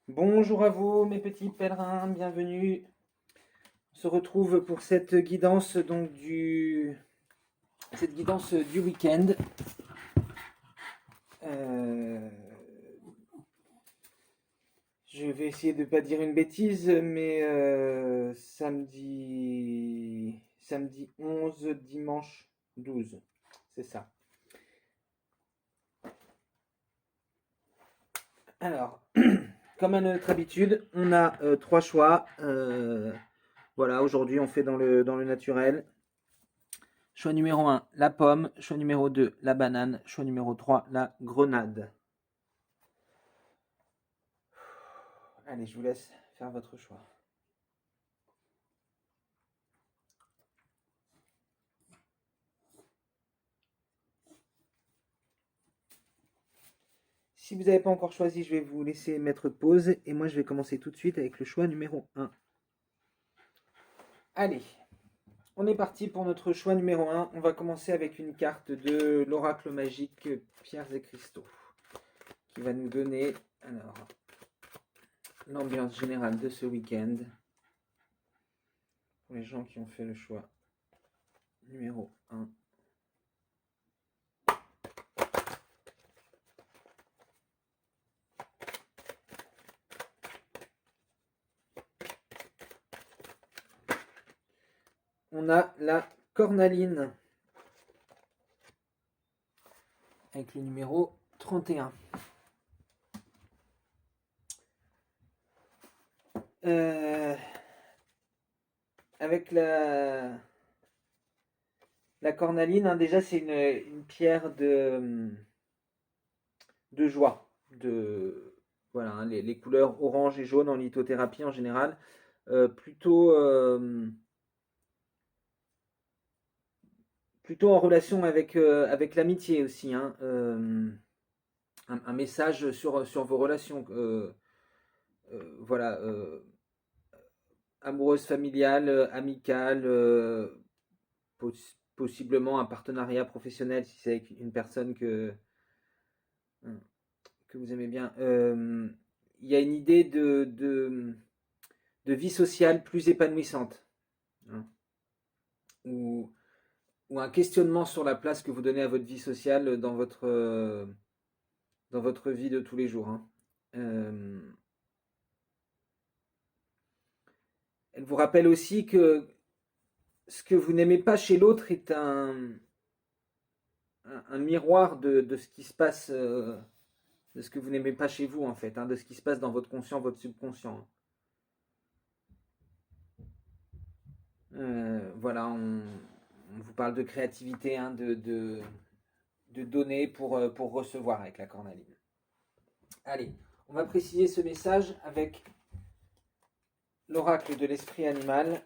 Bonjour à vous, mes petits pèlerins, bienvenue. On se retrouve pour cette guidance cette guidance du week-end. Euh, je vais essayer de ne pas dire une bêtise, mais samedi 11, dimanche 12, c'est ça. Alors, comme à notre habitude, on a trois choix. Voilà, aujourd'hui on fait dans le naturel. Choix numéro un, la pomme. Choix numéro 2, la banane. Choix numéro 3, la grenade. Allez, je vous laisse faire votre choix. Si vous n'avez pas encore choisi, je vais vous laisser mettre pause et moi je vais commencer tout de suite avec le choix numéro un. Allez, on est parti pour notre choix numéro un. On va commencer avec une carte de l'oracle magique Pierres et Cristaux qui va nous donner alors l'ambiance générale de ce week-end pour les gens qui ont fait le choix numéro un. On a la cornaline avec le numéro 31. Avec la cornaline, hein, déjà c'est une pierre de joie. Voilà, hein, les couleurs orange et jaune en lithothérapie en général. Plutôt, plutôt en relation avec l'amitié aussi. Hein, un message sur vos relations. Voilà, amoureuse, familiale, amicale, possiblement un partenariat professionnel si c'est avec une personne que vous aimez bien. Il y a une idée de vie sociale plus épanouissante, hein, ou, ou un questionnement sur la place que vous donnez à votre vie sociale dans votre vie de tous les jours. Hein. Euh, Elle vous rappelle aussi que ce que vous n'aimez pas chez l'autre est un miroir de ce qui se passe, de ce que vous n'aimez pas chez vous en fait, hein, de ce qui se passe dans votre conscient, votre subconscient. Voilà, on vous parle de créativité, hein, de donner pour recevoir avec la cornaline. Allez, on va préciser ce message avec l'oracle de l'esprit animal.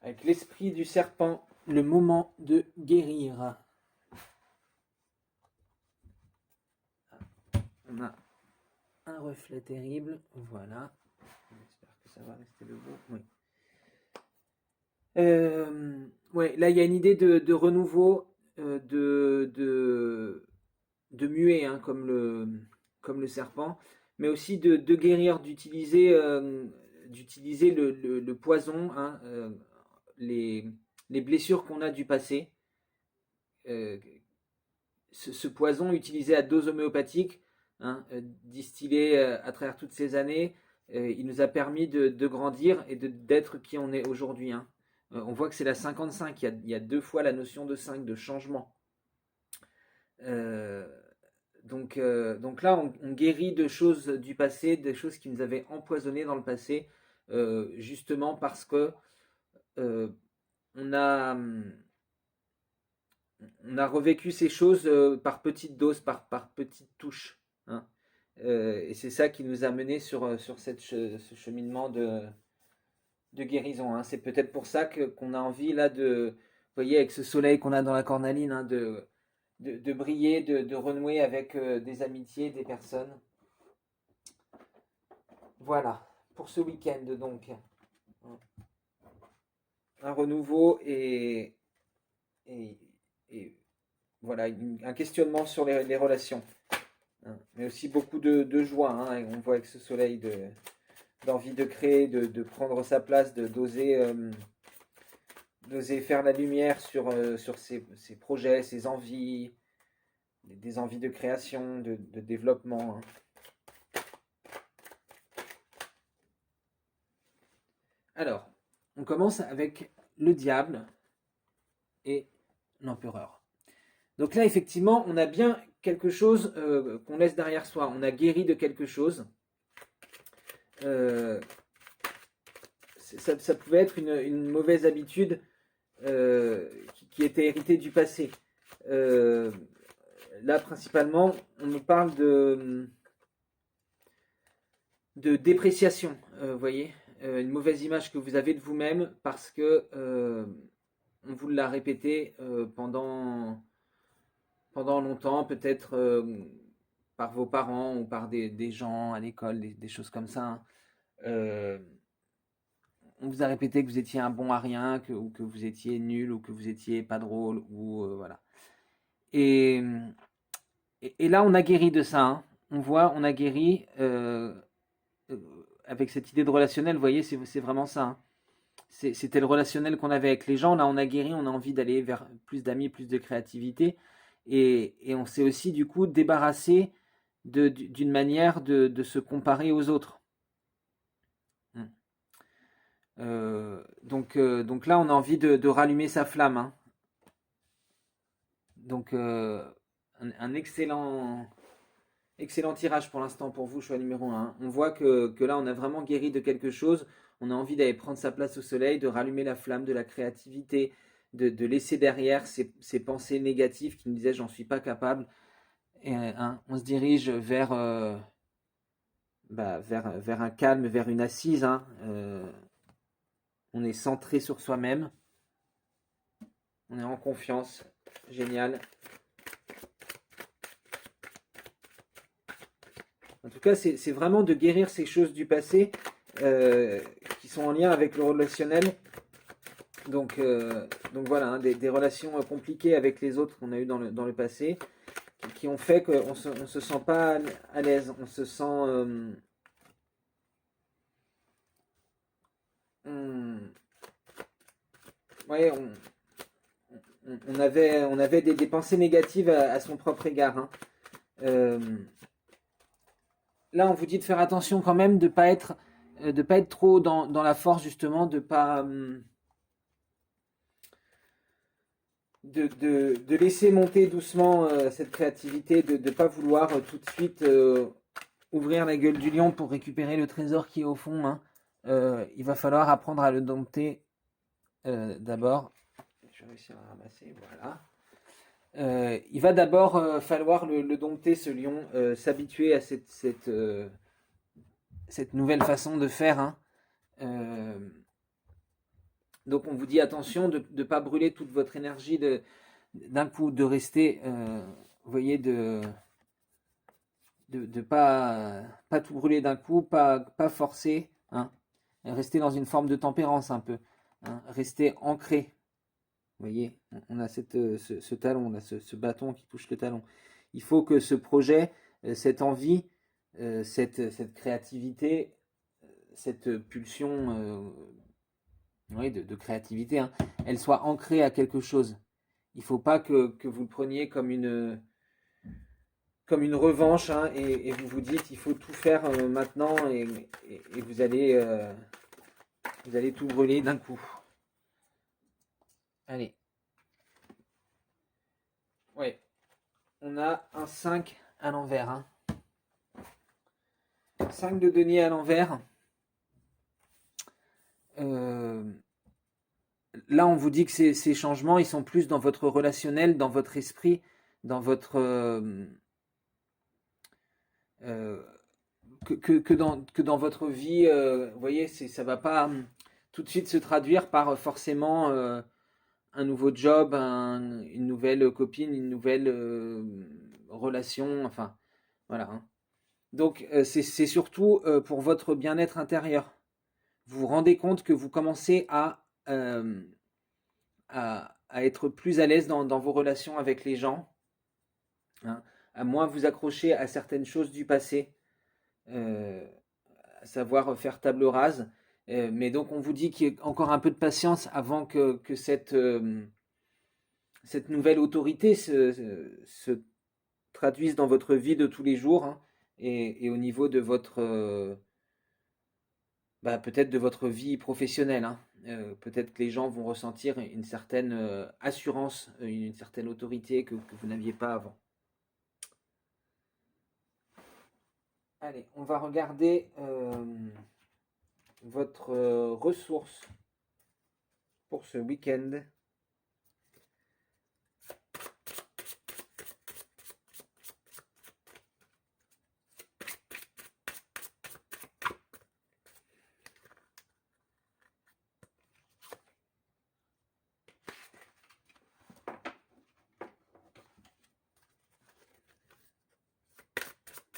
Avec l'esprit du serpent, le moment de guérir. On a un reflet terrible, voilà. J'espère que ça va rester debout. Oui. Ouais, là il y a une idée de renouveau, de muet, hein, comme le serpent, mais aussi de guérir, d'utiliser le poison, hein, les blessures qu'on a du passé. Euh, ce poison utilisé à dose homéopathique, hein, distillé à travers toutes ces années, il nous a permis de grandir et d'être qui on est aujourd'hui. Hein. On voit que c'est la 55, il y a deux fois la notion de 5, de changement. Euh, donc là, on guérit de choses du passé, des choses qui nous avaient empoisonnés dans le passé, justement parce que euh, on a, on a revécu ces choses par petites doses, par petites touches. Hein. Et c'est ça qui nous a menés sur ce cheminement de guérison. Hein. C'est peut-être pour ça qu'on a envie là vous voyez, avec ce soleil qu'on a dans la cornaline, hein, de briller, de renouer avec des amitiés, des personnes. Voilà, pour ce week-end donc. Un renouveau et, et voilà, un questionnement sur les relations. Hein. Mais aussi beaucoup de joie. Hein, et on voit avec ce soleil d'envie de créer, de prendre sa place, d'oser faire la lumière sur ses projets, ses envies, des envies de création, de développement. Hein. Alors, on commence avec le diable et l'empereur. Donc là, effectivement, on a bien quelque chose qu'on laisse derrière soi. On a guéri de quelque chose. Ça pouvait être une mauvaise habitude qui était héritée du passé. Là, principalement, on nous parle de dépréciation, vous voyez, une mauvaise image que vous avez de vous-même parce que on vous l'a répété pendant longtemps, peut-être par vos parents ou par des gens à l'école, des choses comme ça. Hein. On vous a répété que vous étiez un bon à rien, ou que vous étiez nul, ou que vous étiez pas drôle, ou voilà. Et, et là, on a guéri de ça. Hein. On voit, on a guéri avec cette idée de relationnel. Vous voyez, c'est vraiment ça. Hein. C'était le relationnel qu'on avait avec les gens. Là, on a guéri, on a envie d'aller vers plus d'amis, plus de créativité. Et on s'est aussi, du coup, débarrassé d'une manière de se comparer aux autres. Donc là, on a envie de rallumer sa flamme. Hein. Donc, un excellent tirage pour l'instant pour vous, choix numéro 1. On voit que là, on a vraiment guéri de quelque chose. On a envie d'aller prendre sa place au soleil, de rallumer la flamme de la créativité, de laisser derrière ces pensées négatives qui nous disaient j'en suis pas capable. Et, hein, on se dirige vers un calme, vers une assise. Hein. On est centré sur soi-même. On est en confiance. Génial. En tout cas, c'est vraiment de guérir ces choses du passé qui sont en lien avec le relationnel. Donc voilà, hein, des relations compliquées avec les autres qu'on a eues dans le passé, qui ont fait qu'on ne se sent pas à l'aise. On se sent... ouais, on avait des pensées négatives à son propre égard. Hein. Là, on vous dit de faire attention quand même, de pas être trop dans la force justement, de pas de laisser monter doucement cette créativité, de ne pas vouloir tout de suite ouvrir la gueule du lion pour récupérer le trésor qui est au fond. Hein. Il va falloir apprendre à le dompter d'abord. Je vais réussir à ramasser, voilà. Il va d'abord falloir le dompter, ce lion, s'habituer à cette nouvelle façon de faire. Hein. Donc on vous dit attention de ne pas brûler toute votre énergie d'un coup, de rester, vous voyez, de pas tout brûler d'un coup, pas forcer, hein. Rester dans une forme de tempérance un peu, hein. Rester ancré. Vous voyez, on a ce talon, on a ce bâton qui touche le talon. Il faut que ce projet, cette envie, cette créativité, cette pulsion oui, de créativité, hein, elle soit ancrée à quelque chose. Il ne faut pas que vous le preniez comme une revanche, hein, et vous vous dites il faut tout faire maintenant et vous allez tout brûler d'un coup. Allez. Ouais. On a un 5 à l'envers. Hein. 5 de denier à l'envers. Là, on vous dit que ces changements, ils sont plus dans votre relationnel, dans votre esprit, dans votre... que dans votre vie, vous voyez, ça va pas tout de suite se traduire par forcément un nouveau job, une nouvelle copine, une nouvelle relation, enfin, voilà. Hein. Donc, c'est surtout pour votre bien-être intérieur. Vous vous rendez compte que vous commencez à à être plus à l'aise dans vos relations avec les gens, hein, à moins vous accrocher à certaines choses du passé, à savoir faire table rase. Mais donc on vous dit qu'il y a encore un peu de patience avant que cette nouvelle autorité se traduise dans votre vie de tous les jours, hein, et au niveau de votre peut-être de votre vie professionnelle, hein. Peut-être que les gens vont ressentir une certaine assurance, une certaine autorité que vous n'aviez pas avant. Allez, on va regarder votre ressource pour ce week-end.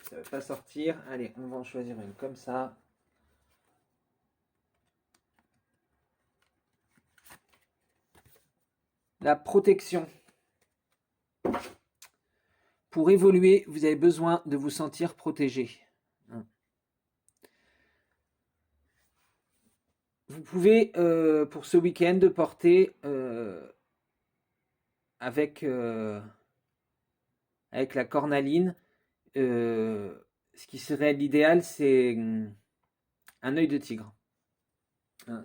Ça ne va pas sortir. Allez, on va en choisir une comme ça. La protection. Pour évoluer, vous avez besoin de vous sentir protégé. Vous pouvez, pour ce week-end, porter avec la cornaline, ce qui serait l'idéal, c'est un œil de tigre.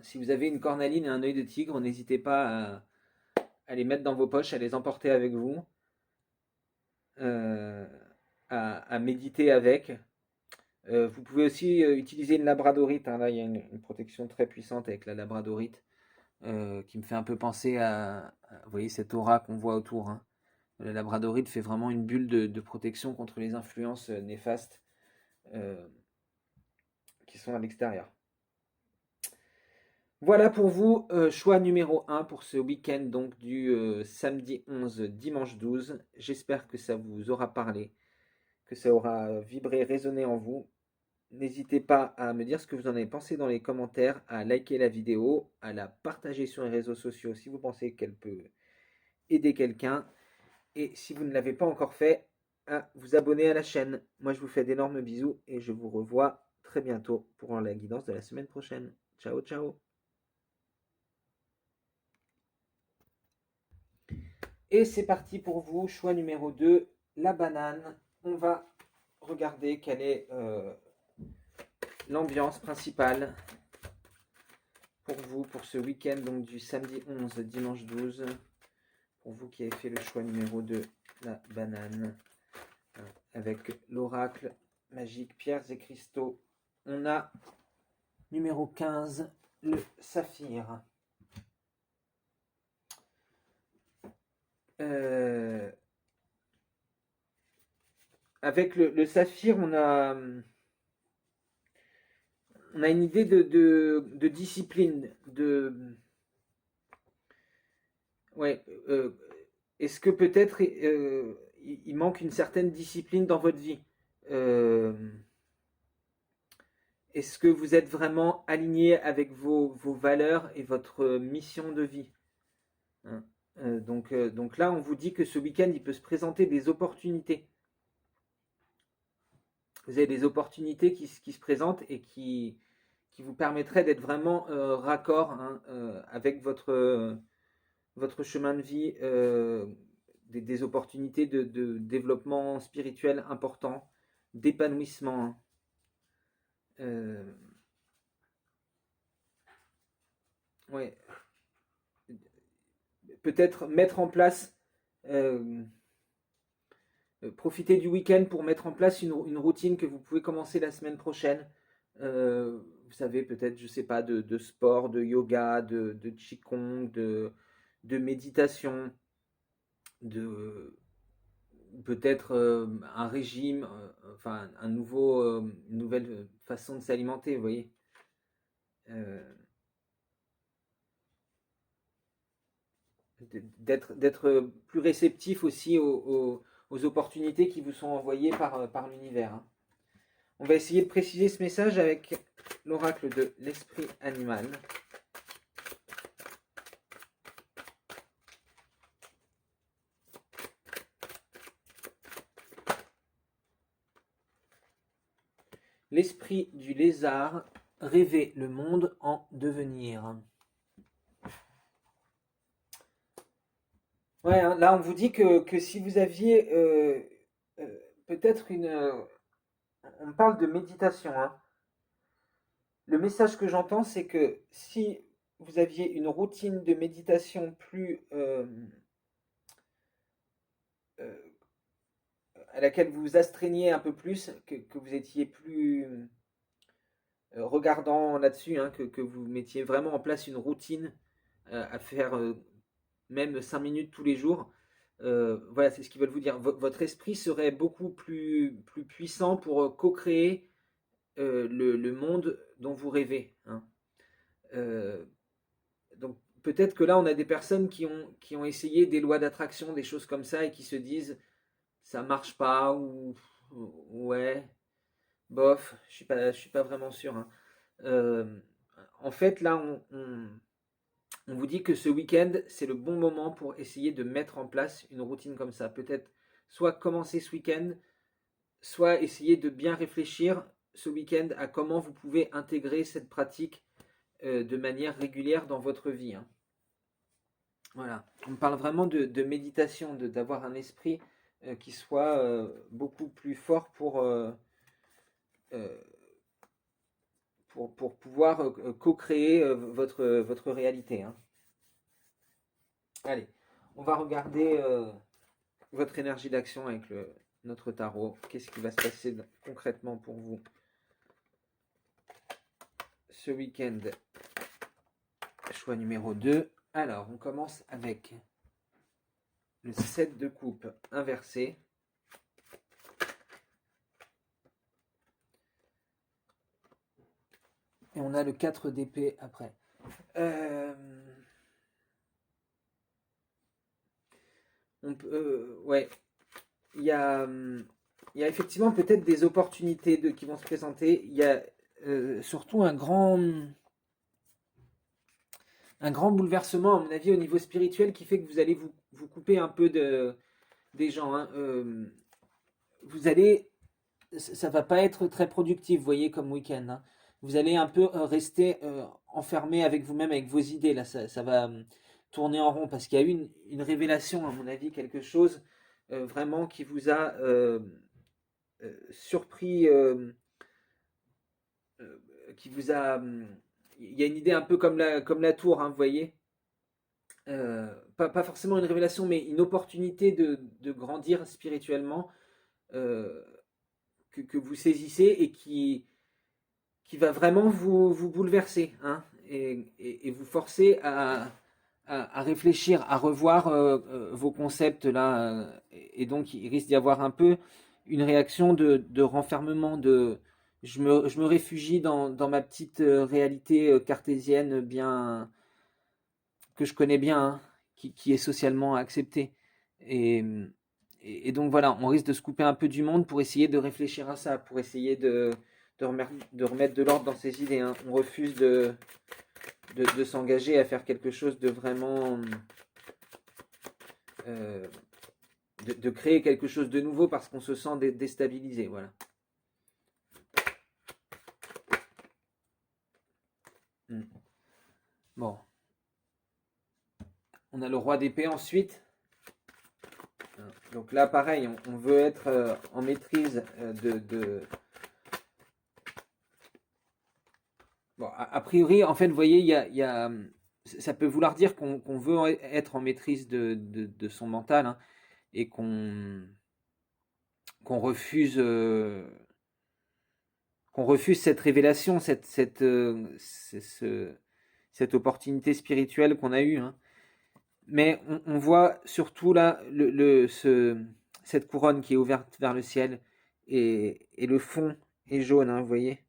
Si vous avez une cornaline et un œil de tigre, n'hésitez pas à les mettre dans vos poches, à les emporter avec vous, à méditer avec. Vous pouvez aussi utiliser une labradorite, hein. Là, il y a une protection très puissante avec la labradorite qui me fait un peu penser à vous voyez, cette aura qu'on voit autour, hein. La labradorite fait vraiment une bulle de protection contre les influences néfastes qui sont à l'extérieur. Voilà pour vous, choix numéro 1 pour ce week-end, donc du samedi 11, dimanche 12. J'espère que ça vous aura parlé, que ça aura vibré, résonné en vous. N'hésitez pas à me dire ce que vous en avez pensé dans les commentaires, à liker la vidéo, à la partager sur les réseaux sociaux si vous pensez qu'elle peut aider quelqu'un. Et si vous ne l'avez pas encore fait, à vous abonner à la chaîne. Moi, je vous fais d'énormes bisous et je vous revois très bientôt pour la guidance de la semaine prochaine. Ciao, ciao. Et c'est parti pour vous, choix numéro 2, la banane. On va regarder quelle est l'ambiance principale pour vous, pour ce week-end, donc du samedi 11, dimanche 12. Pour vous qui avez fait le choix numéro 2, la banane, avec l'oracle magique, pierres et cristaux. On a numéro 15, le saphir. Avec le saphir, on a une idée de discipline, ouais. Est-ce que peut-être il manque une certaine discipline dans votre vie? Est-ce que vous êtes vraiment aligné avec vos valeurs et votre mission de vie, hein? Donc là, on vous dit que ce week-end, il peut se présenter des opportunités. Vous avez des opportunités qui se présentent et qui vous permettraient d'être vraiment raccord, hein, avec votre chemin de vie, des opportunités de développement spirituel important, d'épanouissement, hein. Ouais. Peut-être mettre en place, profiter du week-end pour mettre en place une routine que vous pouvez commencer la semaine prochaine. Vous savez, peut-être, je sais pas, de sport, de yoga, de qigong, de méditation, peut-être un régime, enfin une nouvelle façon de s'alimenter, vous voyez. D'être plus réceptif aussi aux opportunités qui vous sont envoyées par l'univers, hein. On va essayer de préciser ce message avec l'oracle de l'esprit animal. L'esprit du lézard rêvait le monde en devenir. Ouais, hein, là on vous dit que si vous aviez peut-être une... on parle de méditation, hein. Le message que j'entends, c'est que si vous aviez une routine de méditation plus euh, à laquelle vous vous astreigniez un peu plus, que vous étiez plus regardant là-dessus, hein, que vous mettiez vraiment en place une routine à faire même 5 minutes tous les jours. Voilà, c'est ce qu'ils veulent vous dire. Votre esprit serait beaucoup plus puissant pour co-créer le monde dont vous rêvez, hein. Euh, donc peut-être que là, on a des personnes qui ont essayé des lois d'attraction, des choses comme ça, et qui se disent ça marche pas, ou ouais, bof, je suis pas vraiment sûr, hein. Euh, En fait, là, on vous dit que ce week-end, c'est le bon moment pour essayer de mettre en place une routine comme ça. Peut-être soit commencer ce week-end, soit essayer de bien réfléchir ce week-end à comment vous pouvez intégrer cette pratique de manière régulière dans votre vie, hein. Voilà, on parle vraiment de méditation, d'avoir un esprit qui soit beaucoup plus fort euh, pour pouvoir co-créer votre réalité, hein. Allez, on va regarder votre énergie d'action avec notre tarot. Qu'est-ce qui va se passer concrètement pour vous ce week-end? Choix numéro 2. Alors, on commence avec le 7 de coupe inversé. Et on a le 4 d'épée après. Ouais, il y a, il y a effectivement peut-être des opportunités qui vont se présenter. Il y a surtout un grand bouleversement, à mon avis, au niveau spirituel qui fait que vous allez vous couper un peu des gens, hein. Vous allez, ça va pas être très productif, vous voyez, comme week-end, hein. Vous allez un peu rester enfermé avec vous-même, avec vos idées. Là, ça va tourner en rond parce qu'il y a eu une révélation, à mon avis, quelque chose vraiment qui vous a surpris, euh, qui vous a. Il y a une idée un peu comme la tour, hein, vous voyez. Pas forcément une révélation, mais une opportunité de grandir spirituellement euh, que vous saisissez et qui va vraiment vous bouleverser, hein, et vous forcer à réfléchir, à revoir vos concepts là. Et donc, il risque d'y avoir un peu une réaction de renfermement, je me réfugie dans ma petite réalité cartésienne bien que je connais bien, hein, qui est socialement acceptée. Et, et donc voilà, on risque de se couper un peu du monde pour essayer de réfléchir à ça, pour essayer de remettre de l'ordre dans ses idées, hein. On refuse de s'engager à faire quelque chose de vraiment... euh, de créer quelque chose de nouveau parce qu'on se sent déstabilisé. Voilà. Bon. On a le roi d'épée ensuite. Donc là, pareil, on veut être en maîtrise Bon, a priori, en fait, vous voyez, ça peut vouloir dire qu'on veut être en maîtrise de son mental, hein, et qu'on refuse, qu'on refuse cette révélation, cette opportunité spirituelle qu'on a eue, hein. Mais on voit surtout là cette couronne qui est ouverte vers le ciel et le fond est jaune, hein, vous voyez.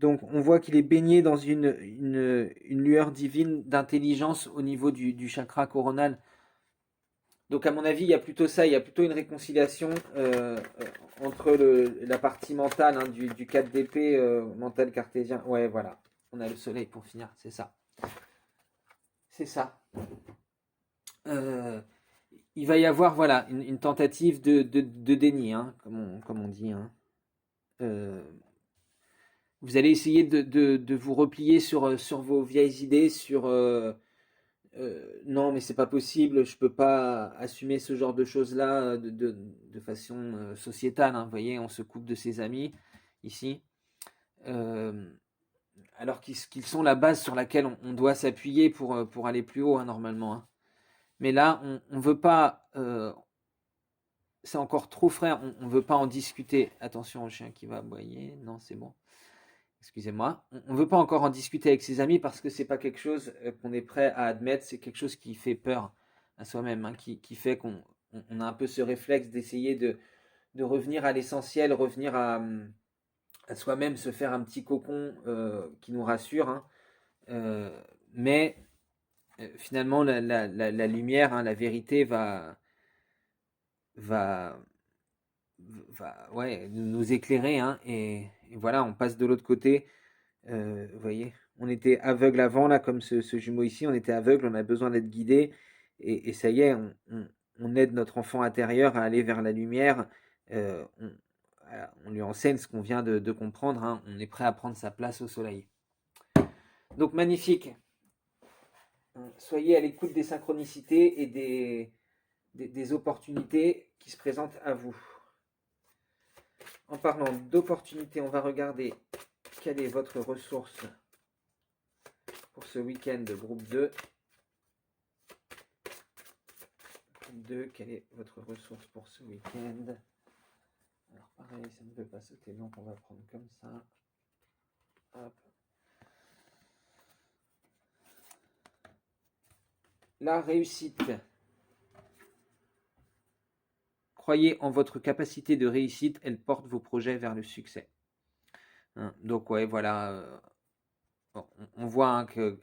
Donc on voit qu'il est baigné dans une lueur divine d'intelligence au niveau du chakra coronal. Donc à mon avis, il y a plutôt ça, il y a plutôt une réconciliation entre la partie mentale, hein, du 4 d'épée, mental cartésien. Ouais, voilà, on a le soleil pour finir, c'est ça. C'est ça. Euh, il va y avoir voilà, une tentative de déni, hein, comme on dit, hein. vous allez essayer de vous replier sur vos vieilles idées, non, mais c'est pas possible, je peux pas assumer ce genre de choses-là de façon sociétale, hein. Vous voyez, on se coupe de ses amis ici. Euh, alors qu'ils sont la base sur laquelle on doit s'appuyer pour aller plus haut, hein, normalement, hein. Mais là, on ne veut pas, c'est encore trop frais, on ne veut pas en discuter. Attention au chien qui va aboyer, non, c'est bon. Excusez-moi. On ne veut pas encore en discuter avec ses amis parce que c'est pas quelque chose qu'on est prêt à admettre, c'est quelque chose qui fait peur à soi-même, hein, qui fait qu'on a un peu ce réflexe d'essayer de revenir à l'essentiel, revenir à soi-même, se faire un petit cocon qui nous rassure, hein. Euh, mais finalement, la lumière, hein, la vérité va, ouais, nous éclairer, hein, et voilà, on passe de l'autre côté. Vous voyez, on était aveugle avant, là, comme ce jumeau ici, on était aveugle, on a besoin d'être guidé, et ça y est, on aide notre enfant intérieur à aller vers la lumière, euh, on, on lui enseigne ce qu'on vient de comprendre, hein, on est prêt à prendre sa place au soleil. Donc magnifique, soyez à l'écoute des synchronicités et des opportunités qui se présentent à vous. En parlant d'opportunités, on va regarder quelle est votre ressource pour ce week-end de groupe 2. Groupe 2, quelle est votre ressource pour ce week-end? Alors pareil, ça ne veut pas sauter, donc on va prendre comme ça. Hop. La réussite. Croyez en votre capacité de réussite, elle porte vos projets vers le succès. Hein, donc ouais, voilà, on voit, hein, que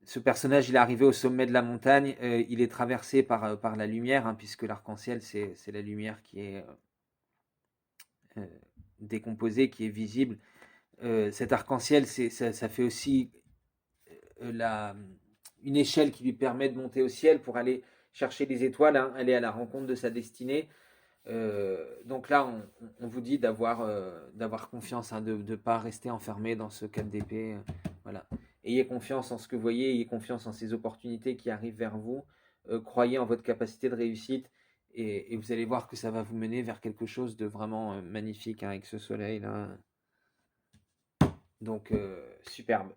ce personnage, il est arrivé au sommet de la montagne, il est traversé par la lumière, hein, puisque l'arc-en-ciel, c'est la lumière qui est décomposée, qui est visible. Cet arc-en-ciel, ça fait aussi une échelle qui lui permet de monter au ciel pour aller chercher les étoiles, hein, aller à la rencontre de sa destinée. Donc là, on vous dit d'avoir confiance, hein, de ne pas rester enfermé dans ce 4 d'épée. Voilà. Ayez confiance en ce que vous voyez, ayez confiance en ces opportunités qui arrivent vers vous. Croyez en votre capacité de réussite et vous allez voir que ça va vous mener vers quelque chose de vraiment magnifique, hein, avec ce soleil là. Donc superbe.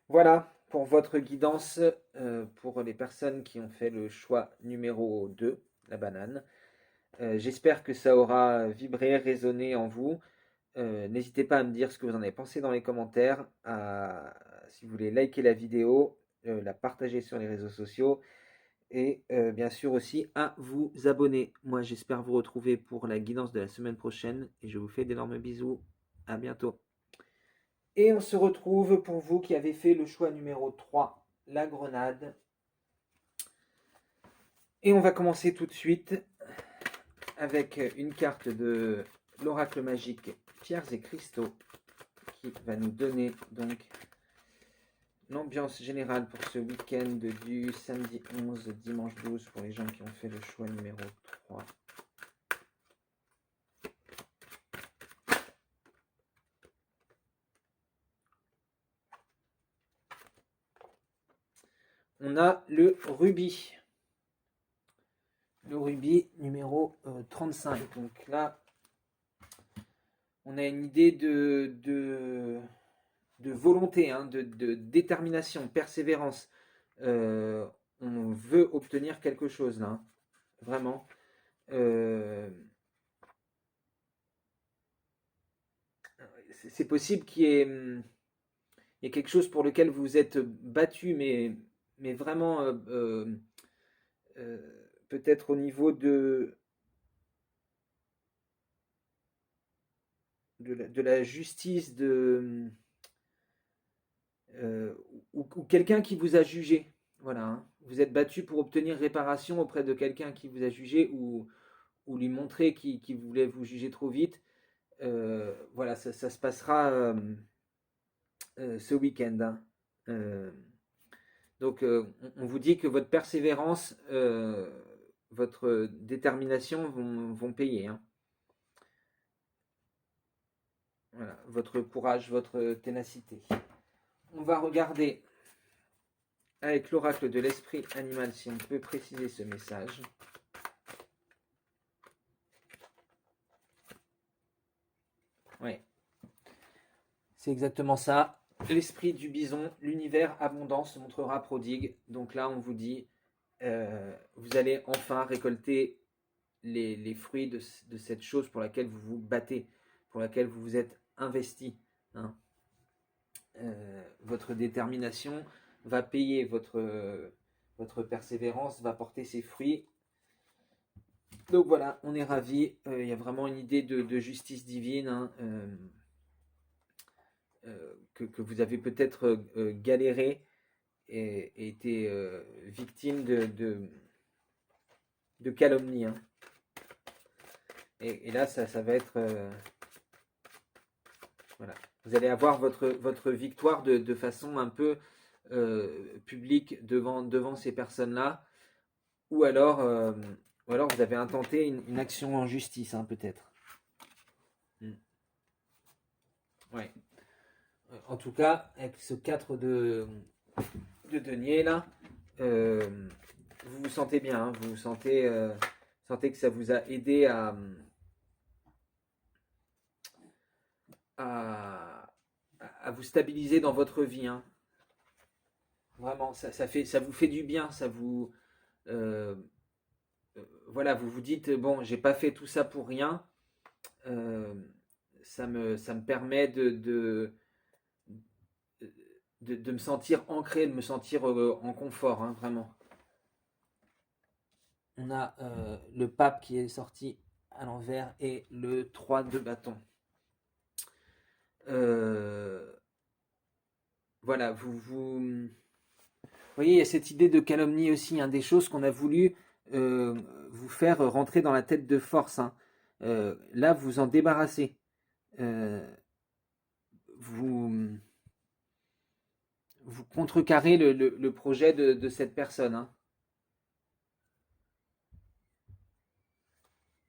Voilà pour votre guidance pour les personnes qui ont fait le choix numéro 2, la banane. J'espère que ça aura vibré, résonné en vous. N'hésitez pas à me dire ce que vous en avez pensé dans les commentaires, si vous voulez liker la vidéo, la partager sur les réseaux sociaux et bien sûr aussi à vous abonner. Moi j'espère vous retrouver pour la guidance de la semaine prochaine et je vous fais d'énormes bisous. À bientôt. Et on se retrouve pour vous qui avez fait le choix numéro 3, la grenade. Et on va commencer tout de suite avec une carte de l'oracle magique Pierres et Cristaux qui va nous donner donc l'ambiance générale pour ce week-end du samedi 11, dimanche 12 pour les gens qui ont fait le choix numéro 3. On a le rubis. Le rubis numéro 35. Donc là, on a une idée de volonté, hein, de détermination, persévérance. On veut obtenir quelque chose là, hein, vraiment. C'est possible qu'il y ait quelque chose pour lequel vous êtes battu, mais vraiment peut-être au niveau de la justice, ou quelqu'un qui vous a jugé. Voilà, hein. Vous êtes battu pour obtenir réparation auprès de quelqu'un qui vous a jugé ou lui montrer qu'il voulait vous juger trop vite. Voilà, ça se passera ce week-end, hein. Donc on vous dit que votre persévérance, votre détermination vont payer, hein. Voilà, votre courage, votre ténacité. On va regarder avec l'oracle de l'esprit animal si on peut préciser ce message. Oui, c'est exactement ça. L'esprit du bison, l'univers abondant se montrera prodigue. Donc là, on vous dit, vous allez enfin récolter les fruits de cette chose pour laquelle vous vous battez, pour laquelle vous vous êtes investi. Hein. Votre détermination va payer, votre persévérance va porter ses fruits. Donc voilà, on est ravis. Il y a vraiment une idée de justice divine, hein, que vous avez peut-être galéré et été victime de calomnie. Hein. Et là, ça va être... voilà. Vous allez avoir votre victoire de façon un peu publique devant ces personnes-là. Ou alors vous avez intenté une action en justice, hein, peut-être. Ouais. En tout cas, avec ce 4 de denier là, vous vous sentez bien, hein, vous sentez que ça vous a aidé à, à vous stabiliser dans votre vie. Hein. Vraiment, ça vous fait du bien, ça vous... euh, voilà, vous vous dites, bon, j'ai pas fait tout ça pour rien. Euh, ça me permet de me sentir ancré, de me sentir en confort, hein, vraiment. On a le pape qui est sorti à l'envers et le 3 de bâton. Voilà, vous voyez, il y a cette idée de calomnie aussi, hein, des choses qu'on a voulu vous faire rentrer dans la tête de force. Hein. Là, vous en débarrassez. Vous, vous contrecarrez le projet de cette personne. Hein.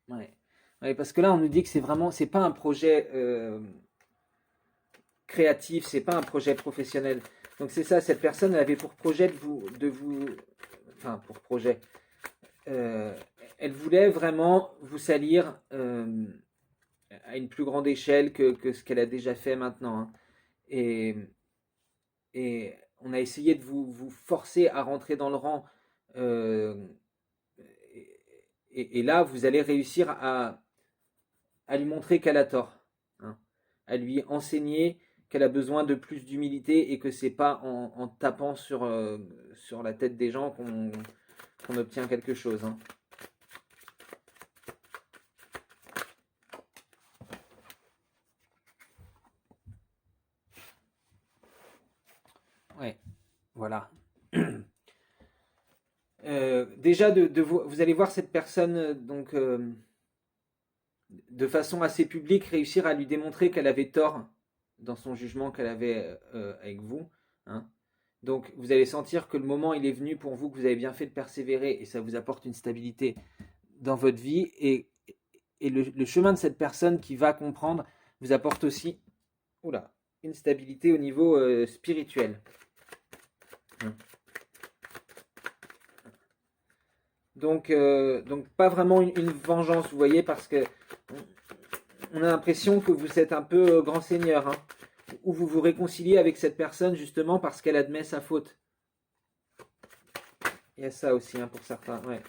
Ouais. Ouais, parce que là, on nous dit que c'est pas un projet créatif, c'est pas un projet professionnel. Donc c'est ça, cette personne elle avait pour projet enfin pour projet, euh, elle voulait vraiment vous salir à une plus grande échelle que ce qu'elle a déjà fait maintenant. Hein. Et, et on a essayé de vous forcer à rentrer dans le rang. euh, et là, vous allez réussir à lui montrer qu'elle a tort, hein, à lui enseigner qu'elle a besoin de plus d'humilité et que c'est pas en tapant sur la tête des gens qu'on obtient quelque chose. Hein. Ouais, voilà. Déjà, vous allez voir cette personne donc de façon assez publique réussir à lui démontrer qu'elle avait tort dans son jugement qu'elle avait avec vous. Hein. Donc vous allez sentir que le moment il est venu pour vous, que vous avez bien fait de persévérer et ça vous apporte une stabilité dans votre vie. Et le chemin de cette personne qui va comprendre vous apporte aussi oula, une stabilité au niveau spirituel. Donc pas vraiment une vengeance, vous voyez, parce que on a l'impression que vous êtes un peu grand seigneur, hein, ou vous vous réconciliez avec cette personne justement parce qu'elle admet sa faute. Il y a ça aussi hein, pour certains. Ouais.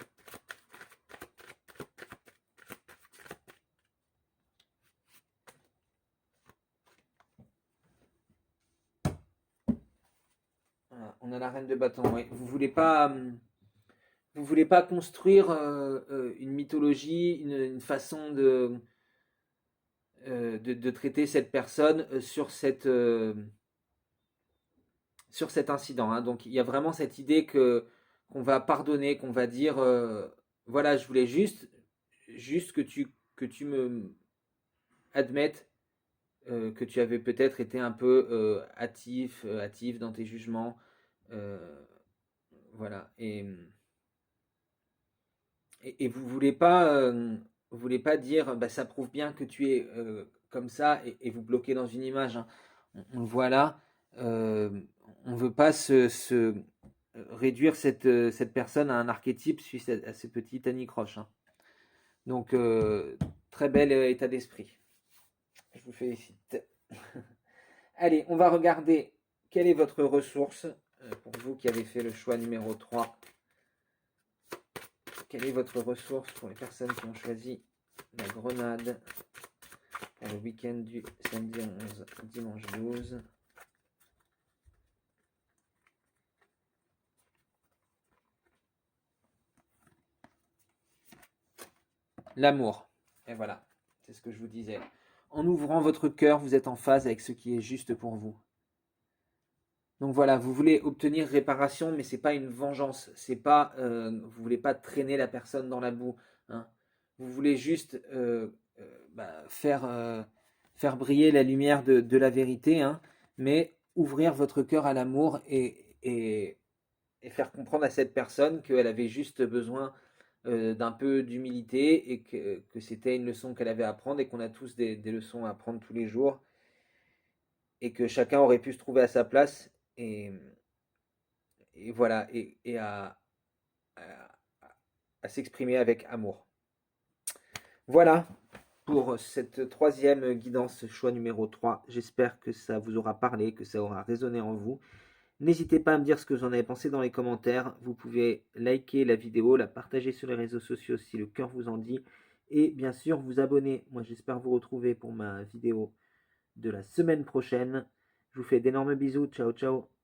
Voilà, on a la reine de bâton. Ouais. Vous voulez pas construire une mythologie, une façon de traiter cette personne sur cet incident. Hein. Donc il y a vraiment cette idée qu'on va pardonner, qu'on va dire voilà, je voulais juste que tu me admettes que tu avais peut-être été un peu hâtif dans tes jugements. Euh, voilà. Et vous voulez pas dire bah, ça prouve bien que tu es comme ça et vous bloquer dans une image, hein. On le voit là. On ne veut pas réduire cette personne à un archétype suite à ce petit anicroche, hein. Donc, très bel état d'esprit. Je vous félicite. Allez, on va regarder quelle est votre ressource pour vous qui avez fait le choix numéro 3. Quelle est votre ressource pour les personnes qui ont choisi la grenade pour le week-end du samedi 11, dimanche 12? L'amour. Et voilà, c'est ce que je vous disais. En ouvrant votre cœur, vous êtes en phase avec ce qui est juste pour vous. Donc voilà, vous voulez obtenir réparation, mais c'est pas une vengeance. C'est pas, vous voulez pas traîner la personne dans la boue, hein. Vous voulez juste faire briller la lumière de la vérité, hein, mais ouvrir votre cœur à l'amour et faire comprendre à cette personne qu'elle avait juste besoin d'un peu d'humilité et que c'était une leçon qu'elle avait à apprendre et qu'on a tous des leçons à apprendre tous les jours et que chacun aurait pu se trouver à sa place et, et voilà, et à s'exprimer avec amour. Voilà pour cette troisième guidance, choix numéro 3. J'espère que ça vous aura parlé, que ça aura résonné en vous. N'hésitez pas à me dire ce que vous en avez pensé dans les commentaires. Vous pouvez liker la vidéo, la partager sur les réseaux sociaux si le cœur vous en dit. Et bien sûr, vous abonner. Moi, j'espère vous retrouver pour ma vidéo de la semaine prochaine. Je vous fais d'énormes bisous. Ciao, ciao.